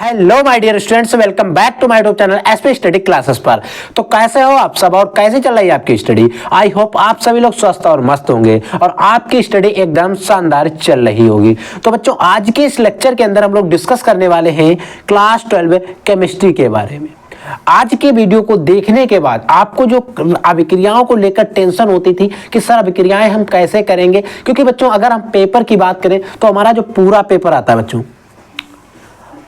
Hello my dear students, welcome back to my YouTube channel SP study classes पर। तो कैसे हो आप सब और कैसे चल रही है आपकी स्टडी। आई होप आप सभी लोग स्वस्थ और मस्त होंगे और आपकी स्टडी एकदम शानदार चल रही होगी। तो बच्चों, आज के इस लेक्चर के अंदर हम लोग डिस्कस करने वाले हैं क्लास 12 केमिस्ट्री के बारे में। आज के वीडियो को देखने के बाद आपको जो अभिक्रियाओं को लेकर टेंशन होती थी कि सर अभिक्रियाएं हम कैसे करेंगे, क्योंकि बच्चों अगर हम पेपर की बात करें तो हमारा जो पूरा पेपर आता है बच्चों,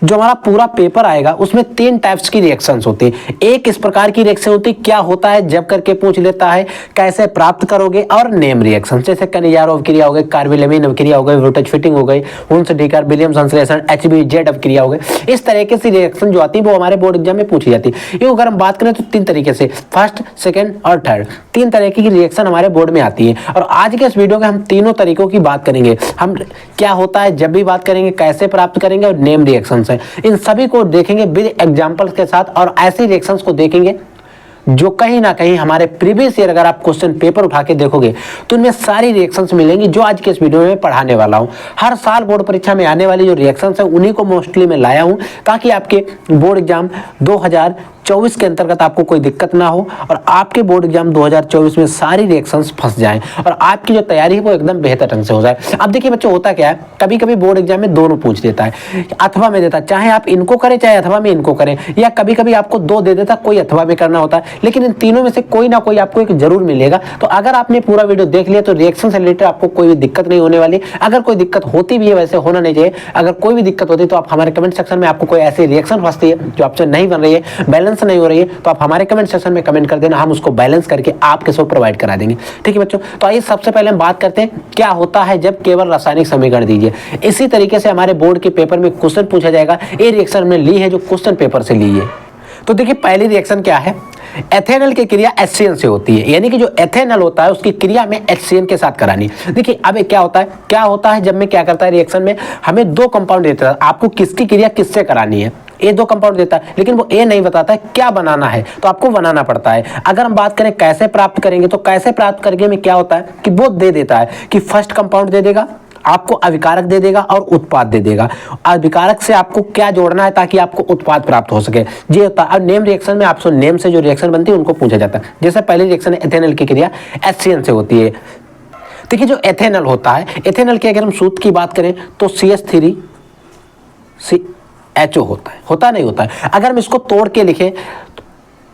जो हमारा पूरा पेपर आएगा उसमें 3 टाइप्स की रिएक्शंस होती है। एक इस प्रकार की रिएक्शन होती है, क्या होता है जब करके पूछ लेता है, कैसे प्राप्त करोगे, और नेम रिएक्शन जैसे कनियारो अभिक्रिया हो गई, कार्बिलेमिन अभिक्रिया हो गई, वोल्टेज फिटिंग हो गई, हुंस डीकर विलियम संश्लेषण, HBZ अभिक्रिया हो गई। इस तरीके से रिएक्शन जो आती है वो हमारे बोर्ड एग्जाम में पूछी जाती है। ये अगर हम बात करें तो 3 तरीके से, फर्स्ट, सेकेंड और थर्ड, 3 तरीके की रिएक्शन हमारे बोर्ड में आती है। और आज के इस वीडियो में हम तीनों तरीकों की बात करेंगे। हम क्या होता है जब भी बात करेंगे, कैसे प्राप्त करेंगे और नेम रिएक्शन है, इन सभी को देखेंगे विद एग्जांपल्स के साथ। और ऐसी रिएक्शंस को देखेंगे जो कहीं ना कहीं हमारे प्रीवियस ईयर अगर आप क्वेश्चन पेपर उठा के देखोगे तो उनमें सारी रिएक्शंस मिलेंगी जो आज के इस वीडियो में पढ़ाने वाला हूं। हर साल बोर्ड परीक्षा में आने वाली जो रिएक्शंस है उन्हीं को मोस्टली मैं लाया हूं, ताकि आपके बोर्ड एग्जाम 2024 के अंतर्गत आपको कोई दिक्कत ना हो और आपके बोर्ड एग्जाम 2024 में सारी रिएक्शंस फंस जाएं और आपकी जो तैयारी है वो एकदम बेहतर ढंग से हो जाए। अब देखिए बच्चों, होता क्या है, कभी कभी बोर्ड एग्जाम में दोनों पूछ देता है, अथवा में देता है, चाहे आप इनको करें चाहे अथवा में इनको करें, या कभी कभी आपको 2 दे देता, कोई अथवा में करना होता है, लेकिन इन तीनों में से कोई ना कोई आपको एक जरूर मिलेगा। तो अगर आपने पूरा वीडियो देख लिया तो रिएक्शन से रिलेटेड आपको कोई भी दिक्कत नहीं होने वाली। अगर कोई दिक्कत होती भी है, वैसे होना नहीं चाहिए, अगर कोई भी दिक्कत होती है तो आप हमारे कमेंट सेक्शन में, आपको कोई ऐसी रिएक्शन फंसती है जो आपसे नहीं बन रही है, बैलेंस नहीं हो रही है, तो आप हमारे कमेंट सेक्शन में कमेंट कर देना, हम उसको बैलेंस करके आपके साथ प्रोवाइड करा देंगे। ठीक है बच्चों, तो आइए सबसे पहले हम बात करते हैं क्या होता है जब केवल रासायनिक समीकरण दीजिए। इसी तरीके से हमारे बोर्ड के पेपर में क्वेश्चन पूछा जाएगा। ये रिएक्शन हमने ली है जो क्वेश्चन पेपर से ली है। तो देखिए पहली रिएक्शन क्या है, एथेनॉल की क्रिया HCN से होती है, यानी कि जो एथेनॉल होता है उसकी क्रिया में HCN के साथ करानी। देखिए अब क्या होता है जब मैं क्या करता है रिएक्शन में, हमें 2 कंपाउंड देता है, आपको किसकी क्रिया किससे करानी है, ये 2 कंपाउंड देता है, लेकिन वो ये नहीं बताता है क्या बनाना है, तो आपको बनाना पड़ता है। अगर हम बात करें कैसे प्राप्त करेंगे, तो कैसे प्राप्त करने में क्या होता है कि वो दे देता है कि फर्स्ट कंपाउंड दे देगा, आपको अभिकारक दे देगा और उत्पाद दे देगा। अभिकारक से आपको क्या जोड़ना है ताकि आपको उत्पाद प्राप्त हो सके, ये होता है। और नेम रिएक्शन में आपसे नेम से जो रिएक्शन बनती है उनको पूछा जाता है। जैसे पहली रिएक्शन है एथेनॉल की क्रिया HCN से होती है। देखिए जो एथेनॉल होता है, एथेनॉल के अगर हम सूत्र की बात करें तो CH3 HO होता नहीं होता है। अगर हम इसको तोड़ के लिखें,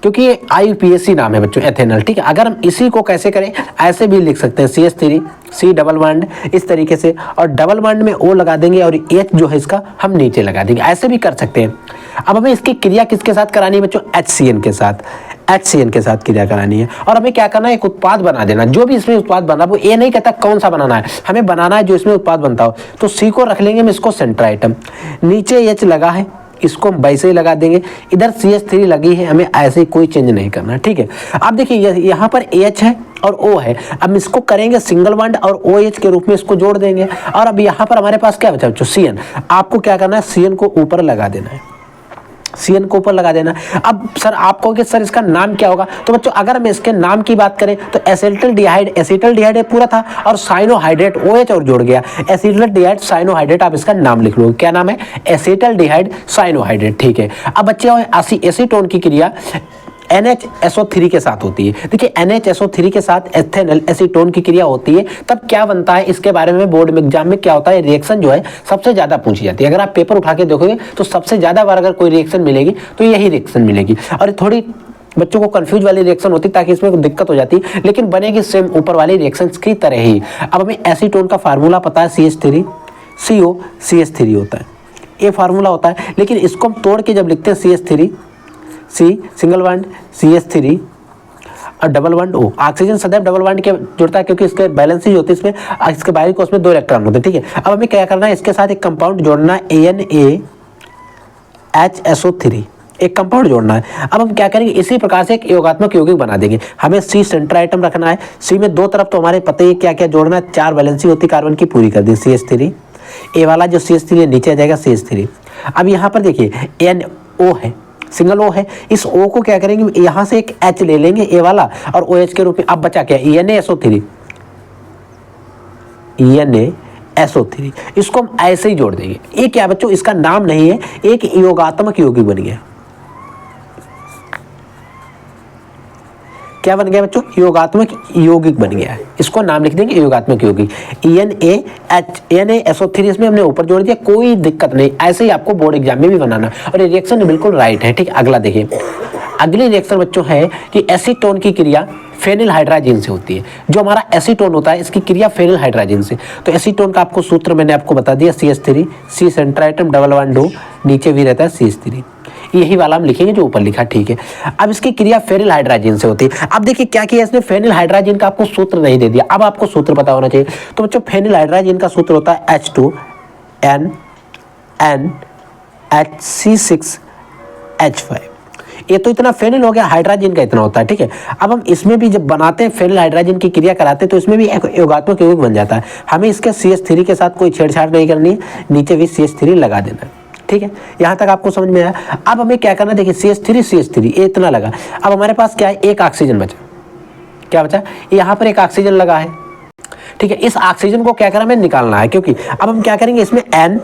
क्योंकि ये IUPAC नाम है बच्चों एथेनॉल, ठीक है। अगर हम इसी को कैसे करें, ऐसे भी लिख सकते हैं CH3 C डबल बॉन्ड इस तरीके से, और डबल बॉन्ड में O लगा देंगे और H जो है इसका हम नीचे लगा देंगे, ऐसे भी कर सकते हैं। अब हमें इसकी क्रिया किसके साथ करानी है बच्चों, HCN के साथ क्रिया करानी है। और हमें क्या करना है, एक उत्पाद बना देना। जो भी इसमें उत्पाद बना, वो ये नहीं कहता कौन सा बनाना है, हमें बनाना है जो इसमें उत्पाद बनता हो। तो C को रख लेंगे हम इसको सेंटर आइटम, नीचे H लगा है इसको हम वैसे ही लगा देंगे, इधर CH3 लगी है, हमें ऐसे ही कोई चेंज नहीं करना, ठीक है। अब देखिए यहाँ पर H है और O है, अब इसको करेंगे सिंगल बॉन्ड और OH के रूप में इसको जोड़ देंगे। और अब यहाँ पर हमारे पास क्या बचा बच्चों, CN। आपको क्या करना है, CN को ऊपर लगा देना है, CN को ऊपर लगा देना। अब सर आप कहोगे सर इसका नाम क्या होगा, तो बच्चों अगर हम इसके नाम की बात करें तो एसिटल्डिहाइड पूरा था और साइनोहाइड्रेट OH और जुड़ गया, एसिटल्डिहाइड साइनोहाइड्रेट, आप इसका नाम लिख लो, क्या नाम है, एसिटल्डिहाइड साइनोहाइड्रेट, ठीक है। अब बच्चे एसीटोन की क्रिया NHSO3 के साथ होती है। देखिए NHSO3 के साथ एथेनॉल एसीटोन की क्रिया होती है, तब क्या बनता है इसके बारे में बोर्ड में एग्जाम में क्या होता है, रिएक्शन जो है सबसे ज्यादा पूछी जाती है। अगर आप पेपर उठा के देखोगे तो सबसे ज्यादा बार अगर कोई रिएक्शन मिलेगी तो यही रिएक्शन मिलेगी। और थोड़ी बच्चों को कंफ्यूज वाली रिएक्शन होती ताकि इसमें दिक्कत हो जाती, लेकिन बनेगी सेम ऊपर वाली रिएक्शन की तरह ही। अब हमें एसीटोन का फार्मूला पता है, CH3CO CH3 होता है, ये फार्मूला होता है। लेकिन इसको हम तोड़ के जब लिखते हैं CH3 C single bond CH3 और डबल बॉन्ड O, ऑक्सीजन सदैव डबल बॉन्ड के जुड़ता है क्योंकि इसके बैलेंस ही होती है, इसमें इसके बाहरी कोश में 2 इलेक्ट्रॉन होते हैं, ठीक है। अब हमें क्या करना है, इसके साथ एक कंपाउंड जोड़ना है NaHSO3, एक कंपाउंड जोड़ना है। अब हम क्या करेंगे, इसी प्रकार से एक योगात्मक यौगिक बना देंगे। हमें C सेंटर आइटम रखना है, C में 2 तरफ तो हमारे पता ही क्या क्या जोड़ना है, 4 वैलेंसी होती कार्बन की, पूरी कर दी CH3, ए वाला जो CH3 नीचे आ जाएगा CH3। अब यहाँ पर देखिए NO है, सिंगल O है, इस O को क्या करेंगे, यहाँ से एक H ले लेंगे ए वाला और OH के रूप में। अब बचा क्या, SO3, इसको हम ऐसे ही जोड़ देंगे। ये क्या बच्चों, इसका नाम नहीं है, एक योगात्मक यौगिक बन गया। क्या बन गया बच्चों, योगात्मक यौगिक बन गया है। इसको नाम लिख देंगे योगात्मक यौगिक, NaSO3 इसमें हमने ऊपर जोड़ दिया, कोई दिक्कत नहीं, ऐसे ही आपको बोर्ड एग्जाम में भी बनाना। और ये रिएक्शन बिल्कुल राइट है, ठीक है। अगला देखिए, अगली रिएक्शन बच्चों है कि एसीटोन की क्रिया फेनिल हाइड्राजीन से होती है। जो हमारा एसीटोन होता है इसकी क्रिया फेनिल हाइड्राजीन से। तो एसीटोन का आपको सूत्र मैंने आपको बता दिया, CH3, C central item, double bond O, नीचे भी रहता है CH3, यही वाला हम लिखेंगे जो ऊपर लिखा, ठीक है। अब इसकी क्रिया फेनिल हाइड्राजीन से होती है। अब देखिए क्या किया इसने, फेनिल हाइड्राजीन का आपको सूत्र नहीं दे दिया, अब आपको सूत्र पता होना चाहिए। तो बच्चों फेनिल हाइड्राजीन का सूत्र होता है H2NNHC6H5। ये तो इतना फेनिल हो गया, हाइड्रोजन का इतना होता है, ठीक है। अब हम इसमें भी जब बनाते हैं, फेनिल हाइड्रोजन की क्रिया कराते हैं, तो इसमें भी एक योगात्मक यौगिक बन जाता है। हमें इसके CH3 के साथ कोई छेड़छाड़ नहीं करनी है, नीचे भी CH3 लगा देना है, ठीक है। यहाँ तक आपको समझ में आया। अब हमें क्या करना, देखिए CH3 ये इतना लगा। अब हमारे पास क्या है, एक ऑक्सीजन बचा। क्या बचा, यहाँ पर एक ऑक्सीजन लगा है, ठीक है। इस ऑक्सीजन को क्या करना, हमें निकालना है, क्योंकि अब हम क्या करेंगे, इसमें N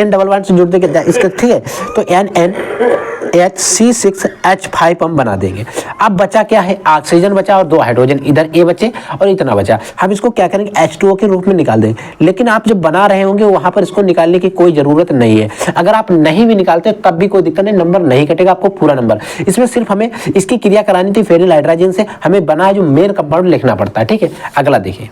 डबल बॉन्ड से जुड़ देंगे इसके, ठीक है। तो NNHC6H5 हम बना देंगे। अब बचा क्या है, ऑक्सीजन बचा और 2 हाइड्रोजन, इधर A बचे और इतना बचा। हम इसको क्या करेंगे, H2O के रूप में निकाल देंगे। लेकिन आप जब बना रहे होंगे वहां पर इसको निकालने की कोई जरूरत नहीं है। अगर आप नहीं भी निकालते तब भी कोई दिक्कत नहीं, नंबर नहीं कटेगा आपको, पूरा नंबर। इसमें सिर्फ हमें इसकी क्रिया करानी थी फेनिल हाइड्रोजन से, हमें बना जो मेन कंपाउंड लिखना पड़ता है, ठीक है। अगला देखिए,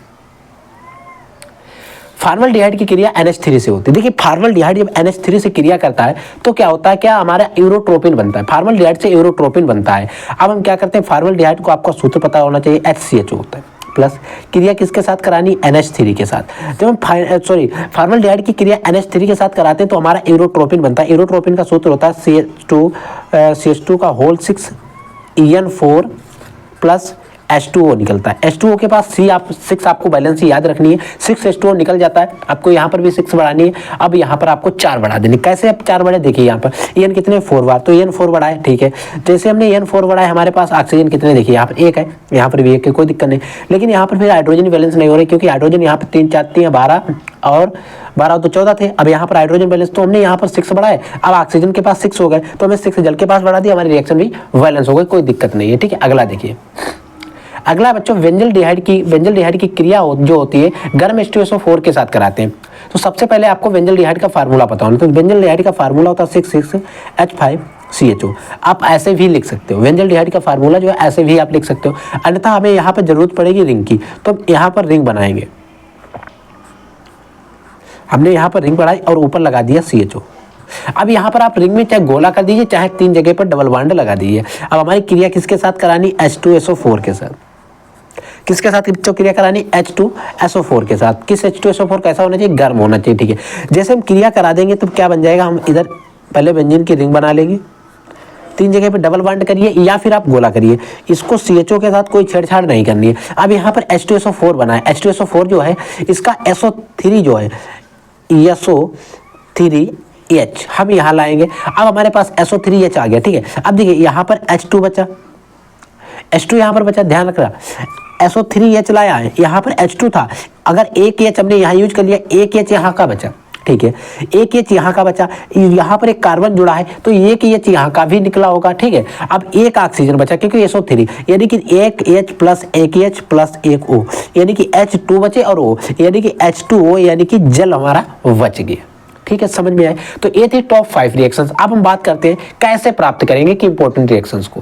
फार्मल्डिहाइड की क्रिया NH3 से होती है। देखिए फार्मल्डिहाइड जब NH3 से क्रिया करता है तो क्या होता है, क्या हमारा यूरोट्रोपिन बनता है, फार्मल्डिहाइड से यूरोट्रोपिन बनता है। अब हम क्या करते हैं, फार्मल्डिहाइड को आपका सूत्र पता होना चाहिए, HCHO होता है, प्लस क्रिया किसके साथ करानी, NH3 के साथ। जब हम फार्मल्डिहाइड की क्रिया NH3 के साथ कराते हैं तो हमारा यूरोट्रोपिन बनता है। यूरोट्रोपिन का सूत्र होता है CH2 का होल 6 EN4 प्लस H2O निकलता है। H2O के पास 6 आपको बैलेंस याद रखनी है, 6 H2O निकल जाता है। आपको यहाँ पर भी 6 बढ़ानी है। अब यहाँ पर आपको 4 बढ़ा देनी। कैसे अब 4 बढ़े, देखिए यहाँ पर EN कितने 4 बार, तो EN 4 बढ़ा है, ठीक है। जैसे हमने EN 4 बढ़ा है, हमारे पास ऑक्सीजन कितने, देखिए यहाँ पर 1 है, यहाँ पर भी 1 है, कोई दिक्कत नहीं। लेकिन यहाँ पर फिर हाइड्रोजन बैलेंस नहीं हो रही, क्योंकि हाइड्रोजन यहाँ पर 3 4 3 12 और 12 तो 14 थे। अब यहाँ पर हाइड्रोजन बैलेंस, तो हमने यहाँ पर 6 बढ़ाए, अब ऑक्सीजन के पास 6 हो गए, तो हमें 6 जल के पास बढ़ा दिया, हमारी रिएक्शन भी बैलेंस हो गई, कोई दिक्कत नहीं है, ठीक है। अगला देखिए, अगला बच्चों बेंजल्डिहाइड की क्रिया जो होती है गर्म H2SO4 के साथ कराते हैं। तो सबसे पहले आपको बेंजल्डिहाइड का फार्मूला पता होना। तो बेंजल्डिहाइड का फार्मूला होता है 6,6H5CHO। आप ऐसे भी लिख सकते हो, बेंजल्डिहाइड का फार्मूला जो है ऐसे भी आप लिख सकते हो। अन्यथा हमें यहाँ पर जरूरत पड़ेगी रिंग की, तो यहाँ पर रिंग बनाएंगे। हमने यहाँ पर रिंग बनाई और ऊपर लगा दिया CHO। अब यहाँ पर आप रिंग में चाहे गोला कर दीजिए, चाहे 3 जगह पर डबल बॉन्ड लगा दीजिए। अब हमारी क्रिया किसके साथ करानी, H2SO4 के साथ। किसके साथ बच्चों क्रिया करानी, H2SO4 के साथ। किस H2SO4 कैसा होना चाहिए, गर्म होना चाहिए, ठीक है। जैसे हम क्रिया करा देंगे तो क्या बन जाएगा, हम इधर पहले बेंजीन की रिंग बना लेंगे, 3 जगह पे डबल बॉन्ड करिए या फिर आप गोला करिए। इसको CHO के साथ कोई छेड़छाड़ नहीं करनी है। अब यहाँ पर H2SO4 बना है, H2SO4 जो है इसका SO3 जो है SO3H हम यहाँ लाएंगे। अब हमारे पास SO3H आ गया, ठीक है। अब देखिए यहाँ पर H2 बचा, H2 यहाँ पर बचा, ध्यान रखना SO3H लाया है, यहाँ पर H2 था। अगर एक H हमने यहाँ यूज कर लिया, एक H यहाँ का बचा, ठीक है। एक H यहाँ का बचा, यहाँ पर एक कार्बन जुड़ा है तो एक H यहाँ का भी निकला होगा, ठीक है। अब एक ऑक्सीजन बचा, क्योंकि SO3 यानी कि एक H प्लस एक H प्लस एक O यानी कि H2 बचे और O यानी कि H2O यानी कि जल हमारा बच गया, ठीक है। समझ में आए। तो ये थे टॉप 5 रिएक्शंस। अब हम बात करते हैं कैसे प्राप्त करेंगे कि इंपॉर्टेंट रिएक्शंस को।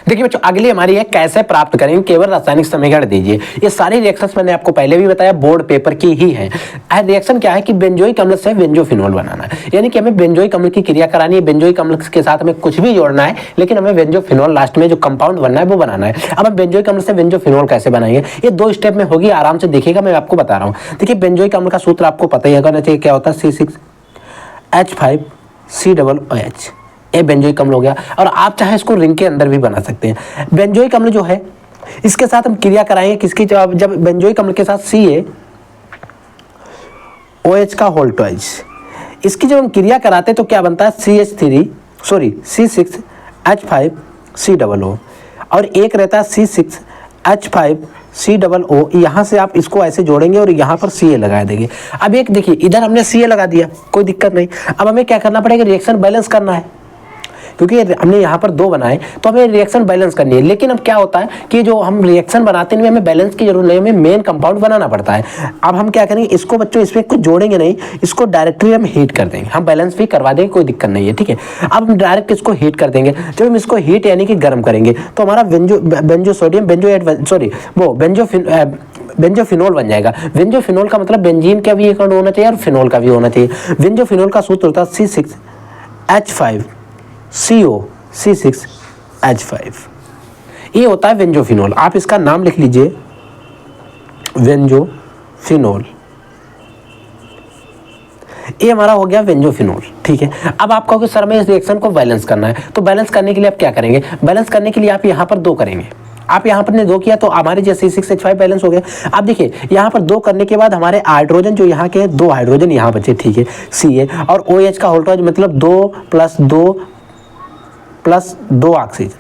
देखिए बच्चों अगली हमारी है कैसे प्राप्त करेंगे, केवल रासायनिक समीकरण दीजिए। ये सारी रिएक्शंस मैंने आपको पहले भी बताया, बोर्ड पेपर की ही है। रिएक्शन क्या है कि बेंजोइक अम्ल से बेंजोफिनोल बनाना है, यानी कि हमें बेंजोइक अम्ल की क्रिया करानी है। बेंजोइक अम्ल के साथ हमें कुछ भी जोड़ना है, लेकिन हमें बेंजोफिनोल लास्ट में जो कंपाउंड बनना है वो बनाना है। अब हम बेंजोइक अम्ल से बेंजोफिनोल कैसे बनाएंगे, ये 2 स्टेप में होगी, आराम से देखिएगा, मैं आपको बता रहा हूँ। देखिए बेंजोइक अम्ल का सूत्र आपको पता ही होना चाहिए, क्या होता है C6H5COOH। ये बेंजोइक अम्ल हो गया। और आप चाहे इसको रिंग के अंदर भी बना सकते हैं। बेंजोइक अम्ल जो है इसके साथ हम क्रिया कराएंगे किसकी, जब बेंजोइक अम्ल के साथ CaOH का होल ट्वाइस, इसकी जब हम क्रिया कराते हैं तो क्या बनता है C6H5COO और एक रहता है C6H5 COO, यहाँ से आप इसको ऐसे जोड़ेंगे और यहाँ पर Ca लगा देंगे। अब एक देखिए इधर हमने Ca लगा दिया, कोई दिक्कत नहीं। अब हमें क्या करना पड़ेगा, रिएक्शन बैलेंस करना है, क्योंकि हमने यहाँ पर 2 बनाए तो हमें रिएक्शन बैलेंस करनी है। लेकिन अब क्या होता है कि जो हम रिएक्शन बनाते हैं हमें बैलेंस की जरूरत नहीं, हमें मेन कंपाउंड बनाना पड़ता है। अब हम क्या करेंगे, इसको बच्चों इसमें कुछ जोड़ेंगे नहीं, इसको डायरेक्टली हम हीट कर देंगे, हम बैलेंस भी करवा देंगे, कोई दिक्कत नहीं है, ठीक है। अब हम डायरेक्ट इसको हीट कर देंगे। जब हम इसको हीट यानी कि गर्म करेंगे तो हमारा बेंजोफिनोल बन जाएगा। बेंजोफिनोल का मतलब बेंजीन का भी एक अणु होना चाहिए और फिनोल का भी होना चाहिए। बेंजोफिनोल का सूत्र होता है C6H5CO C6H5, ये होता है बेंजोफिनोल। आप इसका नाम लिख लीजिए, बेंजोफिनोल, ये हमारा हो गया बेंजोफिनोल, ठीक है। अब आप कहोगे सर में इस रिएक्शन को बैलेंस करना है, तो बैलेंस करने के लिए आप क्या करेंगे, बैलेंस करने के लिए आप यहाँ पर 2 करेंगे। आप यहाँ पर ने 2 किया तो हमारे जैसे C6H5 बैलेंस हो गया। अब देखिए यहाँ पर 2 करने के बाद हमारे हाइड्रोजन जो यहाँ के 2 हाइड्रोजन यहाँ बचे, ठीक है, Ca और OH का होल्ट मतलब 2 + 2 ऑक्सीजन,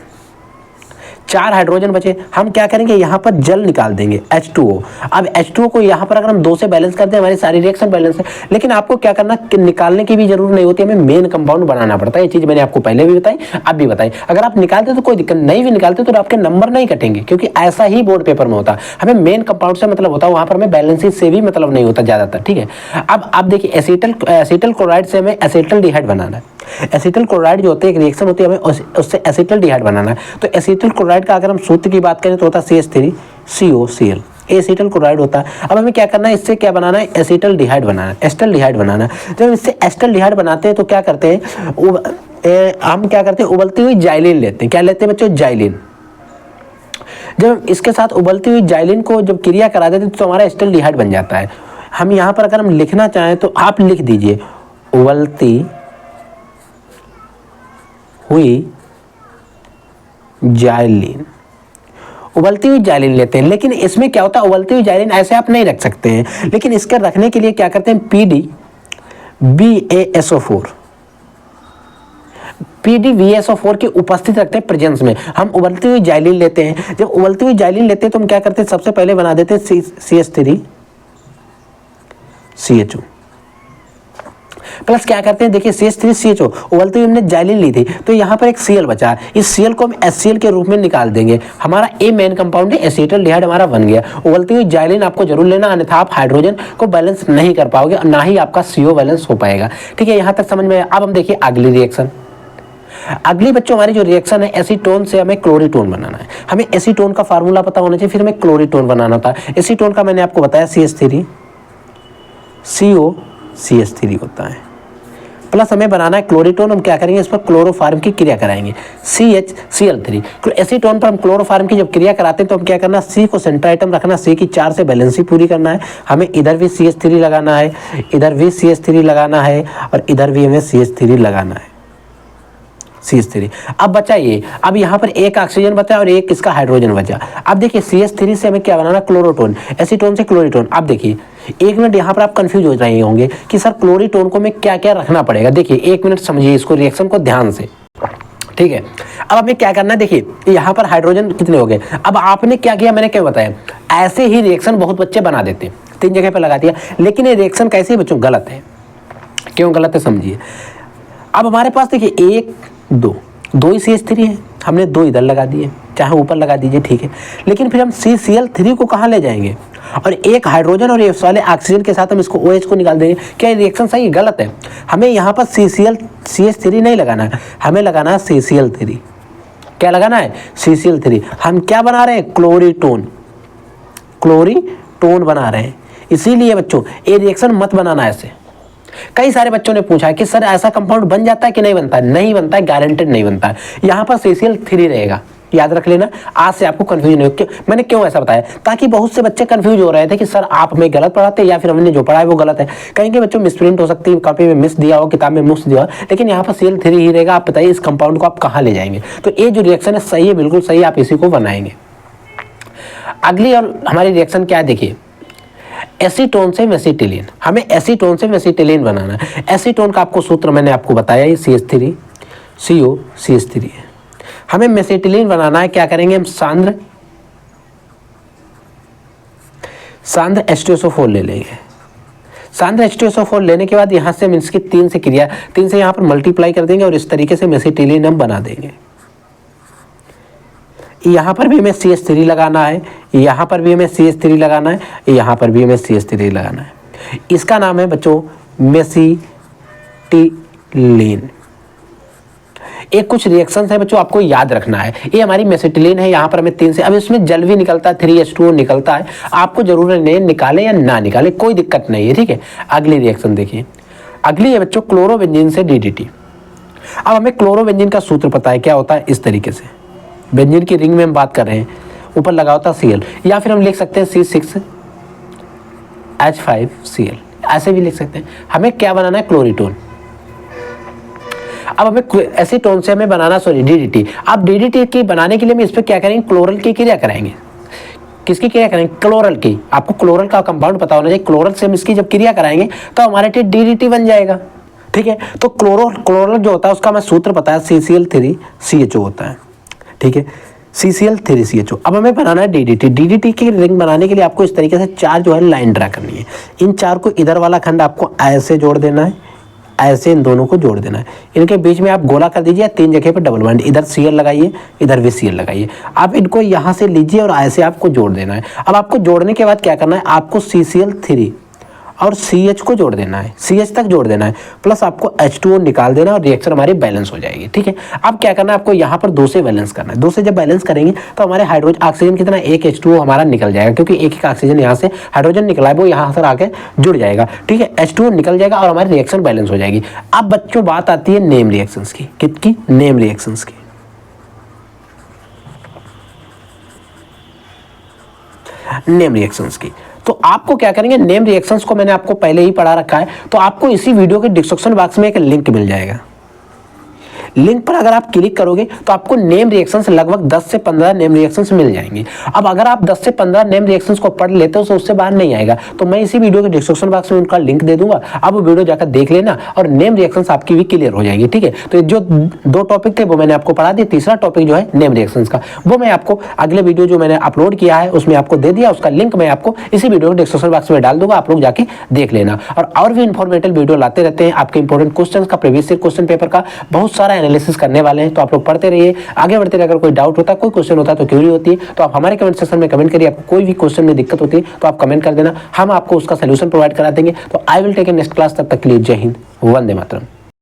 4 हाइड्रोजन बचे। हम क्या करेंगे, यहाँ पर जल निकाल देंगे H2O। अब H2O को यहाँ पर अगर हम 2 से बैलेंस करते हैं हमारी सारी रिएक्शन बैलेंस है। लेकिन आपको क्या करना, निकालने की भी जरूरत नहीं होती, हमें मेन कंपाउंड बनाना पड़ता है। ये चीज़ मैंने आपको पहले भी बताई, अब भी बताई। अगर आप निकालते तो कोई दिक्कत नहीं, भी निकालते तो आपके नंबर नहीं कटेंगे, क्योंकि ऐसा ही बोर्ड पेपर में होता है। हमें मेन कंपाउंड से मतलब होता है, वहाँ पर हमें बैलेंसिस से भी मतलब नहीं होता ज़्यादातर, ठीक है। अब आप देखिए एसिटल क्लोराइड से हमें एसिटल्डिहाइड बनाना है। एसिटल क्लोराइड जो होते हैं एक रिएक्शन होती है, हमें उससे एसिटल्डिहाइड बनाना है। तो एसिटल क्लोराइड का अगर हम सूत्र की बात करें तो होता है CH3COCl, एसिटल क्लोराइड होता है। अब हमें क्या करना है, इससे क्या बनाना है, एसिटल्डिहाइड बनाना है, एस्टल्डिहाइड बनाना है। जब इससे एस्टल्डिहाइड बनाते हैं तो क्या करते हैं, हम क्या करते हैं, उबलती हुई जाइलिन लेते हैं। क्या लेते हैं बच्चों, जाइलिन। जब इसके साथ उबलती हुई जाइलिन को जब क्रिया करा देते तो हमारा एस्टल्डिहाइड बन जाता है। हम यहाँ पर अगर हम लिखना चाहें तो आप लिख दीजिए उबलती हुई जाइलिन, उबलती हुई जाइलिन लेते हैं। लेकिन इसमें क्या होता है, उबलती हुई जाइलिन ऐसे आप नहीं रख सकते हैं, लेकिन इसके रखने के लिए क्या करते हैं, PDBASO4 की उपस्थित रखते हैं, प्रेजेंस में हम उबलती हुई जाइलिन लेते हैं। जब उबलती हुई जाइलिन लेते हैं तो हम क्या करते हैं, सबसे पहले बना देते हैं CH3CHO प्लस क्या करते हैं, देखिए CH3CHO उबलती हुई हमने जाइलिन ली थी तो यहाँ पर एक Cl बचा, इस Cl को हम HCl के रूप में निकाल देंगे। हमारा ए मेन कंपाउंड है, एसिटल्डिहाइड हमारा बन गया। उबलती हुई जाइलिन आपको जरूर लेना, अन्यथा आप हाइड्रोजन को बैलेंस नहीं कर पाओगे, ना ही आपका CO बैलेंस हो पाएगा, ठीक है। यहाँ तक समझ में। अब हम देखिए अगली रिएक्शन। अगली बच्चों हमारी जो रिएक्शन है, एसीटोन से हमें क्लोरीटोन बनाना है। हमें एसीटोन का फार्मूला पता होना चाहिए, फिर हमें क्लोरीटोन बनाना था। एसीटोन का मैंने आपको बताया CH3COCH3 होता है, प्लस हमें बनाना है क्लोरीटोन। हम क्या करेंगे, इस पर क्लोरोफार्म की क्रिया कराएंगे, CHCl3। एसीटोन पर हम क्लोरोफार्म की जब क्रिया कराते हैं तो हम क्या करना, C को सेंटर आइटम रखना, C की 4 से बैलेंसी पूरी करना है। हमें इधर भी CH3 लगाना है, इधर भी CH3 लगाना है और इधर भी हमें CH3 लगाना है, CH3। अब बचा ये, अब यहाँ पर एक ऑक्सीजन बचा और एक इसका हाइड्रोजन बचा। अब देखिए CH3 से हमें क्या बनाना, क्लोरोटोन, एसीटोन से क्लोरीटोन। अब देखिए 1 मिनट यहाँ पर आप कंफ्यूज हो रहे होंगे कि सर क्लोरीटोन को मैं क्या क्या रखना पड़ेगा। देखिए 1 मिनट समझिए इसको, रिएक्शन को ध्यान से, ठीक है। अब हमें क्या करना है, देखिए यहाँ पर हाइड्रोजन कितने हो गए। अब आपने क्या किया, मैंने क्या बताया, ऐसे ही रिएक्शन बहुत बच्चे बना देते हैं, 3 जगह पर लगा दिया। लेकिन ये रिएक्शन कैसे बच्चों गलत है, क्यों गलत है समझिए। अब हमारे पास देखिए 1 2 ही CH3 है, हमने 2 इधर लगा दिए, चाहे ऊपर लगा दीजिए, ठीक है। लेकिन फिर हम CCl3 को कहाँ ले जाएंगे, और एक हाइड्रोजन और इस वाले ऑक्सीजन के साथ हम इसको OH को निकाल देंगे। क्या ये रिएक्शन सही है, गलत है। हमें यहाँ पर CH3 नहीं लगाना है, हमें लगाना है CCl3। क्या लगाना है, CCl3। हम क्या बना रहे हैं, क्लोरीटोन बना रहे हैं। इसीलिए बच्चों ये रिएक्शन मत बनाना ऐसे। कई सारे बच्चों ने पूछा कि सर ऐसा कंपाउंड बन जाता है कि नहीं बनता है, नहीं बनता है, गारंटेड नहीं बनता है। यहाँ पर CCl3 रहेगा, याद रख लेना। आज से आपको कंफ्यूजन हो, मैंने क्यों ऐसा बताया, ताकि बहुत से बच्चे कंफ्यूज हो रहे थे कि सर आप हमें गलत पढ़ाते या फिर हमने जो पढ़ा है वो गलत है। कहीं बच्चों मिसप्रिंट हो सकती है, कॉपी में मिस दिया हो, किताब में मिस दिया हो, लेकिन यहाँ पर CL3 ही रहेगा। आप बताइए इस कंपाउंड को आप कहाँ ले जाएंगे। तो ये जो रिएक्शन है सही है, बिल्कुल सही, आप इसी को बनाएंगे। अगली और हमारी रिएक्शन क्या है, देखिए एसीटोन से मेसिटिलीन। हमें एसीटोन से मेसिटिलीन बनाना है। एसीटोन का आपको सूत्र मैंने आपको बताया, ये CH3COCH3 है। हमें मेसिटिलीन बनाना है। क्या करेंगे हम, सांद्र सांद्र H2SO4 ले लेंगे। सांद्र H2SO4 लेने के बाद यहाँ से हम इसकी 3 से क्रिया 3 से यहाँ पर मल्टीप्लाई कर देंगे और इस तरीके से मेसिटिलीन हम बना देंगे। यहाँ पर भी हमें CH3 लगाना है, यहाँ पर भी हमें CH3 लगाना है, यहाँ पर भी हमें CH3 लगाना है। इसका नाम है बच्चों मेसिटिलीन। एक कुछ रिएक्शंस है बच्चों आपको याद रखना है। ये हमारी मेसिटिलीन है, यहाँ पर हमें 3 से, अब इसमें जल भी निकलता है, 3H2O निकलता है। आपको जरूरत नहीं निकाले या ना निकाले, कोई दिक्कत नहीं है, ठीक है। अगली रिएक्शन देखिए, अगली है बच्चों क्लोरोबेंजीन से DDT। अब हमें क्लोरोबेंजीन का सूत्र पता है क्या होता है, इस तरीके से बेंजीन की रिंग में हम बात कर रहे हैं, ऊपर लगा होता Cl, या फिर हम लिख सकते हैं C6H5Cl, ऐसे भी लिख सकते हैं। हमें क्या बनाना है, क्लोरीटोन। अब हमें एसीटोन से हमें बनाना DDT। अब DDT की बनाने के लिए हम इस पर क्या करेंगे, क्लोरल की क्रिया कराएंगे। किसकी क्रिया करेंगे, क्लोरल की। आपको क्लोरल का कंपाउंड पता होना चाहिए। क्लोरल से हम इसकी जब क्रिया कराएंगे तो हमारे DDT बन जाएगा, ठीक है। तो क्लोरल जो होता है उसका हमें सूत्र पता है, CCl3CHO होता है, ठीक है, CCl3CHO। अब हमें बनाना है DDT की रिंग बनाने के लिए आपको इस तरीके से 4 जो है लाइन ड्रा करनी है। इन 4 को इधर वाला खंड आपको ऐसे जोड़ देना है, ऐसे इन दोनों को जोड़ देना है। इनके बीच में आप गोला कर दीजिए, 3 जगह पर डबल बॉन्ड, इधर Cl लगाइए, इधर भी Cl लगाइए। आप इनको यहाँ से लीजिए और ऐसे आपको जोड़ देना है। अब आपको जोड़ने के बाद क्या करना है, आपको CCl3 और CH को जोड़ देना है, CH तक जोड़ देना है, प्लस आपको H2O निकाल देना है और रिएक्शन हमारी बैलेंस हो जाएगी, ठीक है। अब क्या करना है, आपको यहाँ पर 2 से बैलेंस करना है। 2 से जब बैलेंस करेंगे तो हमारे हाइड्रोजन ऑक्सीजन कितना, एक H2O हमारा निकल जाएगा, क्योंकि एक ऑक्सीजन यहाँ से हाइड्रोजन निकला है, वो यहाँ से आके जुड़ जाएगा, ठीक है। H2O निकल जाएगा और हमारी रिएक्शन बैलेंस हो जाएगी। अब बच्चों बात आती है नेम रिएक्शंस की, किसकी, नेम रिएक्शंस की। नेम रिएक्शंस की तो आपको क्या करेंगे, नेम रिएक्शंस को मैंने आपको पहले ही पढ़ा रखा है, तो आपको इसी वीडियो के डिस्क्रिप्शन बॉक्स में एक लिंक मिल जाएगा। लिंक पर अगर आप क्लिक करोगे तो आपको नेम रिएक्शंस लगभग 10 से 15 नेम रिएक्शंस मिल जाएंगे। अब अगर आप 10 से 15 नेम रिएक्शंस को पढ़ लेते हो तो उससे बाहर नहीं आएगा, तो मैं इसी वीडियो के डिस्क्रिप्शन बॉक्स में उनका लिंक दे दूंगा। अब वो वीडियो जाकर देख लेना और नेम रिएक्शंस आपकी भी क्लियर हो जाएगी, ठीक है। तो जो 2 टॉपिक थे वो मैंने आपको पढ़ा दिया, तीसरा टॉपिक जो है नेम रिएक्शंस का, वो मैं आपको अगले वीडियो जो मैंने अपलोड किया है उसमें आपको दे दिया। उसका लिंक मैं आपको इसी वीडियो के डिस्क्रिप्शन बॉक्स में डाल दूंगा, आप लोग जाके देख लेना। और भी इंफॉर्मेटिव वीडियो लाते रहते हैं, आपके इंपॉर्टेंट क्वेश्चन का, प्रीवियस ईयर क्वेश्चन पेपर का बहुत सारा एनालिसिस करने वाले हैं, तो आप लोग पढ़ते रहिए, आगे बढ़ते रहिए। अगर कोई डाउट होता है, कोई क्वेश्चन होता है तो क्वेरी होती है तो आप हमारे कमेंट सेक्शन में कमेंट करिए। आपको कोई भी क्वेश्चन में दिक्कत होती है तो आप कमेंट कर देना, हम आपको उसका सलूशन प्रोवाइड करा देंगे। तो I will take a next class, तब तक के लिए जय हिंद, वंदे मातरम।